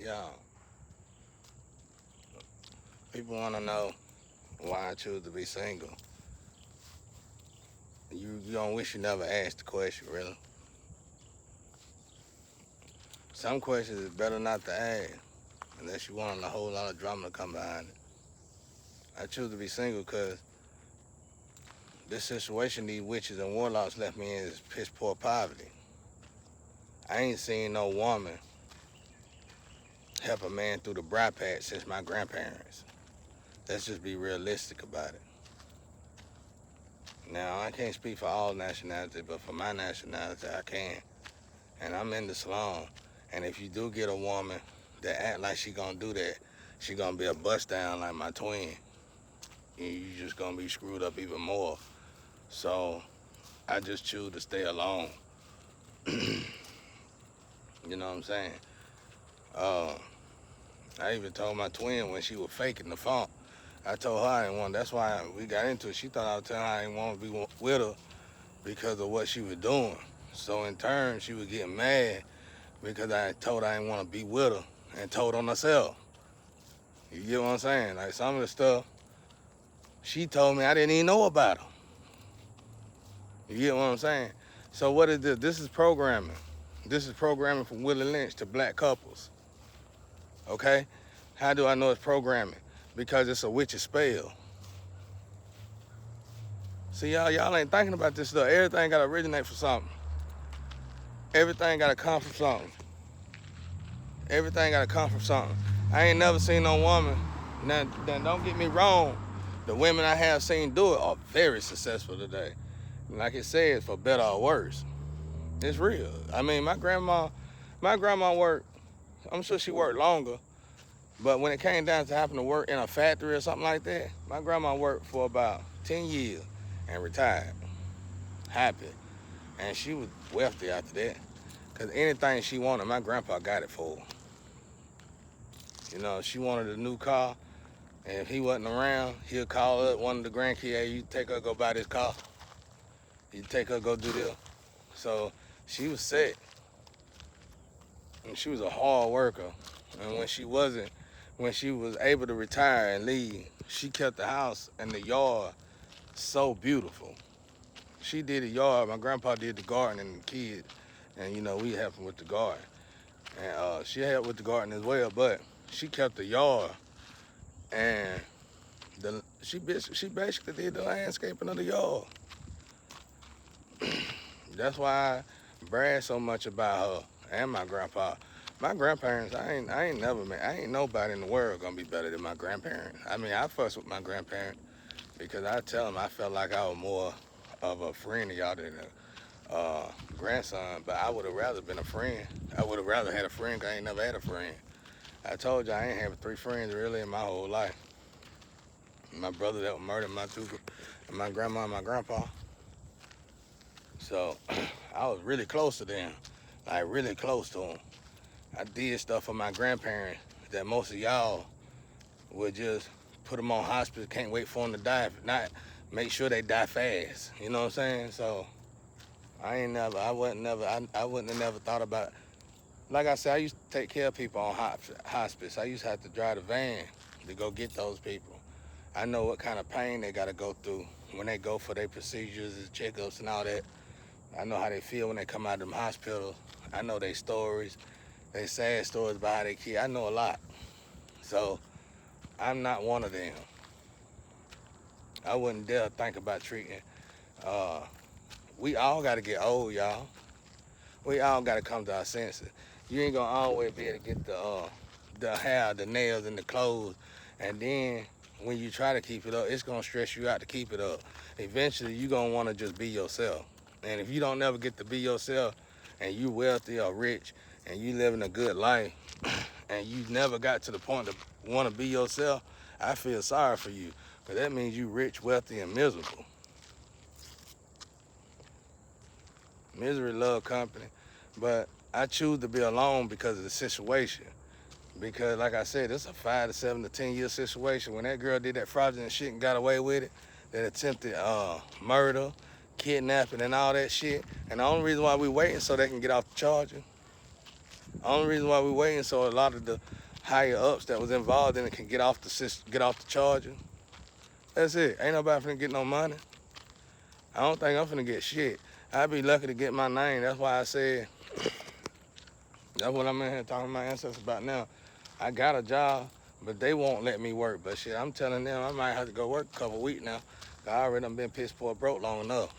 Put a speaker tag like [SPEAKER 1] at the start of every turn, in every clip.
[SPEAKER 1] Yeah, people want to know why I choose to be single. You don't wish you never asked the question, really. Some questions is better not to ask unless you want a whole lot of drama to come behind it. I choose to be single because this situation these witches and warlocks left me in is piss poor poverty. I ain't seen no woman help a man through the briar patch since my grandparents. Let's just be realistic about it. Now, I can't speak for all nationalities, but for my nationality, I can. And I'm in the slum. And if you do get a woman that act like she gonna do that, she gonna be a bust down like my twin. And you just gonna be screwed up even more. So I just choose to stay alone. You know what I'm saying? Uh, I even told my twin when she was faking the funk. I told her I didn't want. That's why we got into it. She thought I was telling her I didn't want to be with her because of what she was doing. So in turn, she was getting mad because I told her I didn't want to be with her and told on herself. You get what I'm saying? Like some of the stuff she told me I didn't even know about her. You get what I'm saying? So what is this? This is programming. This is programming from Willie Lynch to black couples. Okay? How do I know it's programming? Because it's a witch's spell. See, y'all ain't thinking about this stuff. Everything got to originate from something. Everything got to come from something. Everything got to come from something. I ain't never seen no woman. Now, don't get me wrong. The women I have seen do it are very successful today. Like it says, for better or worse. It's real. I mean, my grandma worked. I'm sure she worked longer, but when it came down to having to work in a factory or something like that, my grandma worked for about 10 years and retired, happy, and she was wealthy after that. Cause anything she wanted, my grandpa got it for her. You know, she wanted a new car, and if he wasn't around, he'll call up one of the grandkids, hey, you take her go buy this car. You take her go do this. So she was set, and she was a hard worker. And when she was able to retire and leave, she kept the house and the yard so beautiful. She did the yard. My grandpa did the garden and the kids, and we helped him with the garden. And she helped with the garden as well, but she kept the yard, and she basically did the landscaping of the yard. That's why I brag so much about her and my grandpa. My grandparents, I ain't nobody in the world gonna be better than my grandparents. I mean, I fuss with my grandparents because I tell them I felt like I was more of a friend to y'all than a grandson, but I would have rather been a friend. I would have rather had a friend 'cause I ain't never had a friend. I told you I ain't had 3 friends really in my whole life. My brother that murdered my grandma and my grandpa. So I was really close to them, like really close to them. I did stuff for my grandparents that most of y'all would just put them on hospice, can't wait for them to die. If not, make sure they die fast. You know what I'm saying? So I wouldn't have never thought about. Like I said, I used to take care of people on hospice. I used to have to drive the van to go get those people. I know what kind of pain they got to go through when they go for their procedures and checkups and all that. I know how they feel when they come out of them hospitals. I know their stories, they sad stories about how they kid. I know a lot. So I'm not one of them. I wouldn't dare think about treating. Uh, we all got to get old, y'all. We all got to come to our senses. You ain't gonna always be able to get the hair, the nails, and the clothes, and then when you try to keep it up, it's gonna stress you out to keep it up. Eventually, you gonna want to just be yourself. And if you don't never get to be yourself, and you wealthy or rich, and you living a good life, and you never got to the point to want to be yourself, I feel sorry for you, because that means you rich, wealthy, and miserable. Misery love company, but I choose to be alone because of the situation. Because like I said, it's a 5 to 7 to 10 year situation. When that girl did that fraudulent shit and got away with it, that attempted murder, kidnapping, and all that shit. And the only reason why we waiting so they can get off the charges. Only reason why we're waiting so a lot of the higher ups that was involved in it can get off the system, get off the charger. That's it. Ain't nobody finna get no money. I don't think I'm finna get shit. I'd be lucky to get my name. That's why I said, that's what I'm in here talking to my ancestors about now. I got a job, but they won't let me work. But shit, I'm telling them I might have to go work a couple weeks now. I already done been piss poor broke long enough.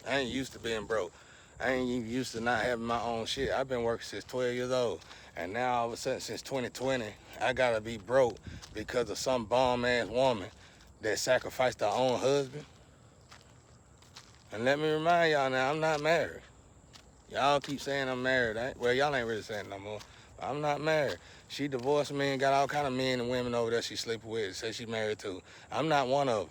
[SPEAKER 1] I ain't used to being broke. I ain't even used to not having my own shit. I've been working since 12 years old. And now all of a sudden, since 2020, I gotta be broke because of some bomb-ass woman that sacrificed her own husband. And let me remind y'all now, I'm not married. Y'all keep saying I'm married. Well, y'all ain't really saying no more. I'm not married. She divorced me and got all kind of men and women over there she sleeping with. Say she married to. I'm not one of them.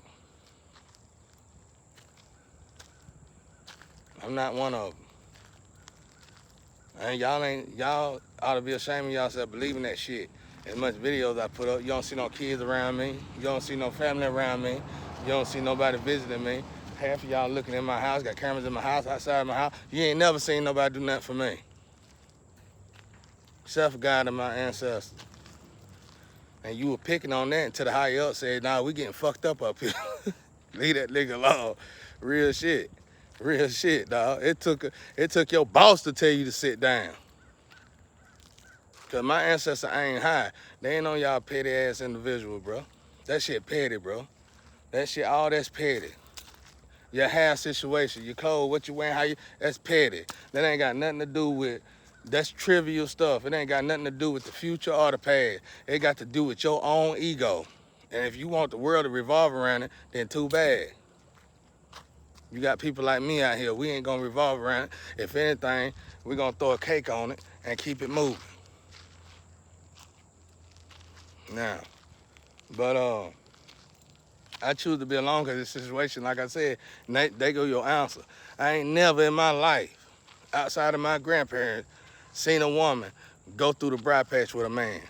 [SPEAKER 1] I'm not one of them. And y'all ought to be ashamed of yourself believing that shit. As much videos I put up, you don't see no kids around me. You don't see no family around me. You don't see nobody visiting me. Half of y'all looking in my house, got cameras in my house, outside my house. You ain't never seen nobody do nothing for me. Except for God and my ancestors. And you were picking on that until the higher up said, nah, we getting fucked up here. Leave that nigga alone. Real shit. Real shit, dog. It took your boss to tell you to sit down. Cause my ancestors ain't high. They ain't on y'all petty ass individual, bro. That shit petty, bro. That shit, all that's petty. Your hair situation, your clothes, what you wearing, how you, that's petty. That ain't got nothing to do with, that's trivial stuff. It ain't got nothing to do with the future or the past. It got to do with your own ego. And if you want the world to revolve around it, then too bad. You got people like me out here, we ain't gonna revolve around it. If anything, we gonna throw a cake on it and keep it moving. Now, but I choose to be alone because this situation, like I said, they go your answer. I ain't never in my life, outside of my grandparents, seen a woman go through the briar patch with a man.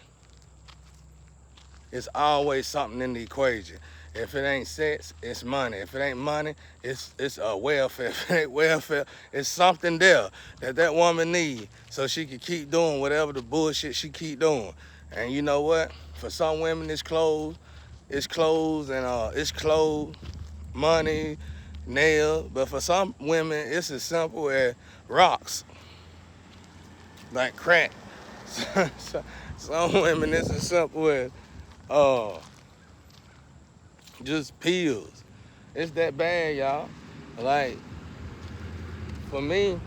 [SPEAKER 1] It's always something in the equation. If it ain't sex, it's money. If it ain't money, it's welfare. If it ain't welfare, it's something there that woman need so she can keep doing whatever the bullshit she keep doing. And you know what? For some women, it's clothes. It's clothes and it's clothes, money, nails. But for some women, it's as simple as rocks, like crack. Some women, it's as simple as just pills. It's that bad, y'all. Like, for me,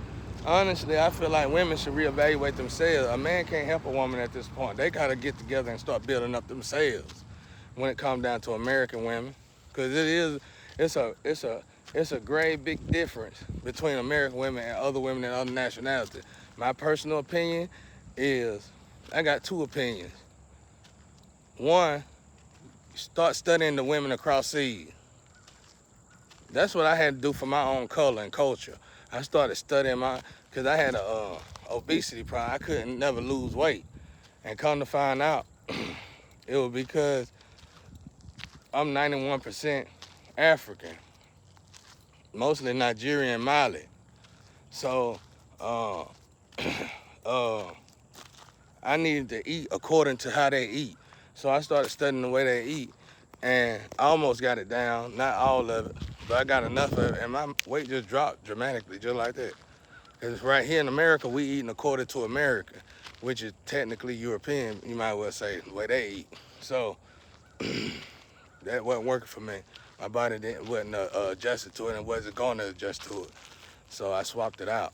[SPEAKER 1] honestly, I feel like women should reevaluate themselves. A man can't help a woman at this point. They gotta get together and start building up themselves when it comes down to American women. Cause it's a great big difference between American women and other women and other nationalities. My personal opinion is, I got two opinions. One, start studying the women across seas. That's what I had to do for my own color and culture. I started studying cause I had a obesity problem. I couldn't never lose weight. And come to find out, it was because I'm 91% African, mostly Nigerian, Mali. So, uh, I needed to eat according to how they eat. So I started studying the way they eat, and I almost got it down, not all of it, but I got enough of it, and my weight just dropped dramatically, just like that. Because right here in America, we eating according to America, which is technically European, you might well say, the way they eat. So that wasn't working for me. My body wasn't adjusted to it and wasn't going to adjust to it. So I swapped it out.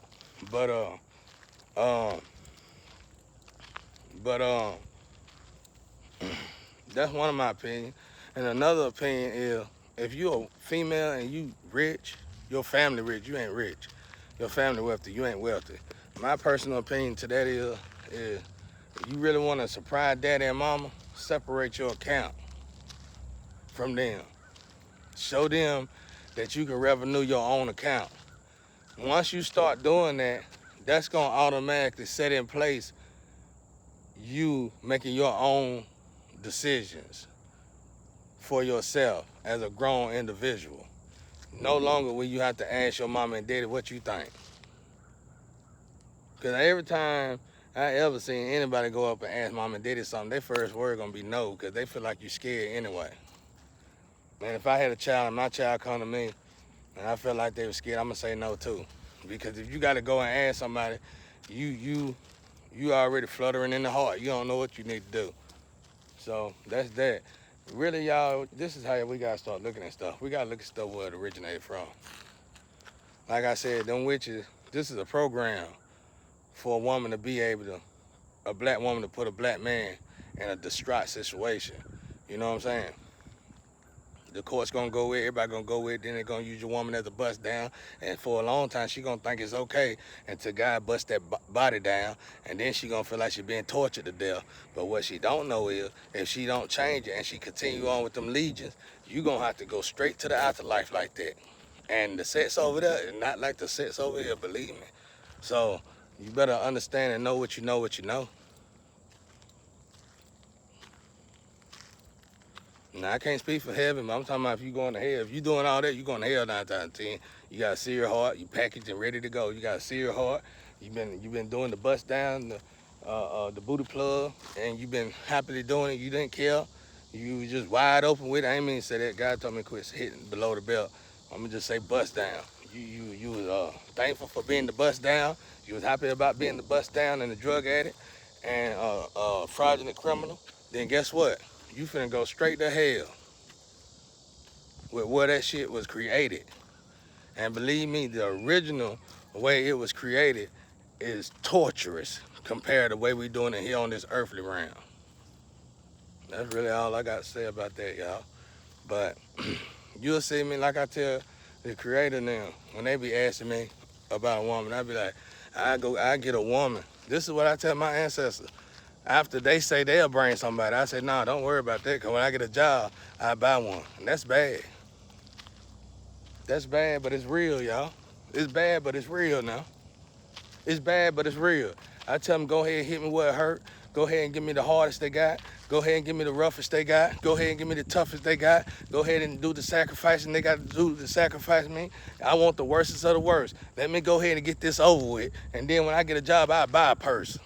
[SPEAKER 1] But that's one of my opinions. And another opinion is, if you're a female and you rich, your family rich, you ain't rich. Your family wealthy, you ain't wealthy. My personal opinion to that is if you really want to surprise daddy and mama, separate your account from them. Show them that you can revenue your own account. Once you start doing that, that's gonna automatically set in place you making your own decisions for yourself as a grown individual. No longer will you have to ask your mama and daddy what you think. Because every time I ever seen anybody go up and ask mom and daddy something, their first word gonna be no, because they feel like you scared anyway. Man, if I had a child and my child come to me and I feel like they were scared, I'm gonna say no too. Because if you gotta go and ask somebody, you already fluttering in the heart. You don't know what you need to do. So that's that. Really, y'all, this is how we gotta start looking at stuff. We gotta look at stuff where it originated from. Like I said, them witches, this is a program for a woman to be able to, a black woman to put a black man in a distraught situation. You know what I'm saying? The court's gonna go with it, everybody gonna go with it, then they're gonna use your woman as a bust down, and for a long time she gonna think it's okay until God bust that body down, and then she gonna feel like she being tortured to death. But what she don't know is, if she don't change it and she continue on with them legions, you gonna have to go straight to the afterlife like that. And the sex over there is not like the sex over here, believe me. So you better understand and know what you know, what you know. Now, I can't speak for heaven, but I'm talking about if you going to hell. If you doing all that, you going to hell 9 times out of 10. You got a seared heart. You packaged and ready to go. You got a seared heart. You been doing the bust down, the booty plug, and you been happily doing it. You didn't care. You was just wide open with it. I ain't mean to say that. God told me to quit hitting below the belt. I'm gonna just say bust down. You was thankful for being the bust down. You was happy about being the bust down and the drug addict and fraudulent criminal. Then guess what? You finna go straight to hell with where that shit was created. And believe me, the original way it was created is torturous compared to the way we doing it here on this earthly realm. That's really all I got to say about that, y'all. But you'll see me, like I tell the creator now, when they be asking me about a woman, I be like, I get a woman. This is what I tell my ancestors. After they say they'll bring somebody, I say, nah, don't worry about that, because when I get a job, I buy one. And that's bad. That's bad, but it's real, y'all. It's bad, but it's real now. It's bad, but it's real. I tell them, go ahead and hit me where it hurt. Go ahead and give me the hardest they got. Go ahead and give me the roughest they got. Go ahead and give me the toughest they got. Go ahead and do the sacrificing they got to do to sacrifice me. I want the worstest of the worst. Let me go ahead and get this over with. And then when I get a job, I buy a purse.